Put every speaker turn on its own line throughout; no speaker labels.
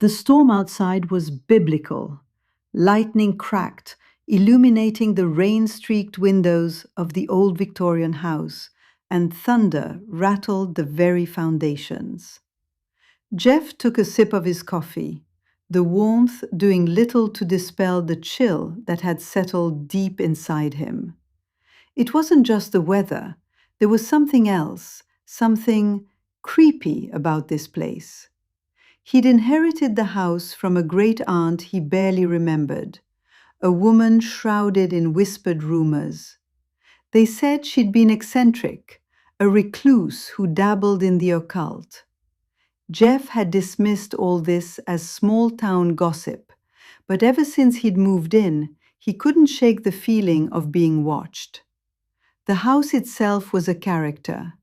The storm outside was biblical. Lightning cracked, illuminating the rain-streaked windows of the old Victorian house, and thunder rattled the very foundations. Jeff took a sip of his coffee, the warmth doing little to dispel the chill that had settled deep inside him. It wasn't just the weather, there was something else, something creepy about this place. He'd inherited the house from a great-aunt he barely remembered, a woman shrouded in whispered rumors. They said she'd been eccentric, a recluse who dabbled in the occult. Jeff had dismissed all this as small-town gossip, but ever since he'd moved in, he couldn't shake the feeling of being watched. The house itself was a character.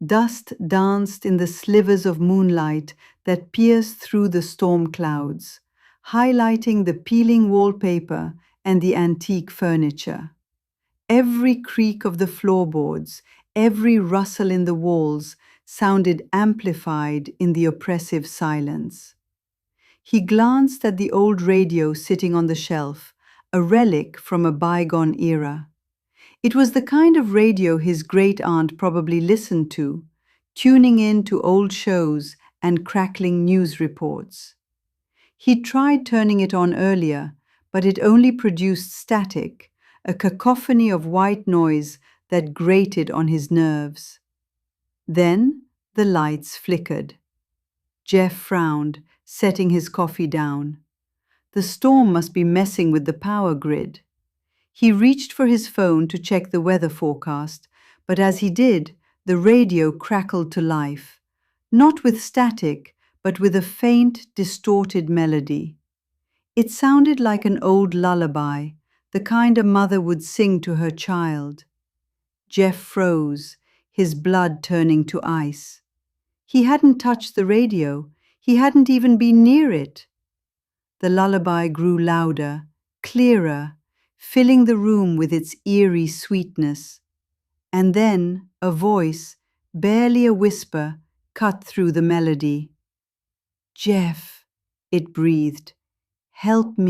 Dust danced in the slivers of moonlight that pierced through the storm clouds, highlighting the peeling wallpaper and the antique furniture. Every creak of the floorboards, every rustle in the walls sounded amplified in the oppressive silence. He glanced at the old radio sitting on the shelf, a relic from a bygone era. It was the kind of radio his great-aunt probably listened to, tuning in to old shows and crackling news reports. He tried turning it on earlier, but it only produced static, a cacophony of white noise that grated on his nerves. Then the lights flickered. Jeff frowned, setting his coffee down. The storm must be messing with the power grid. He reached for his phone to check the weather forecast, but as he did, the radio crackled to life, not with static, but with a faint, distorted melody. It sounded like an old lullaby, the kind a mother would sing to her child. Jeff froze, his blood turning to ice. He hadn't touched the radio. He hadn't even been near it. The lullaby grew louder, clearer, filling the room with its eerie sweetness. And then a voice, barely a whisper, cut through the melody. "Jeff," it breathed, "help me."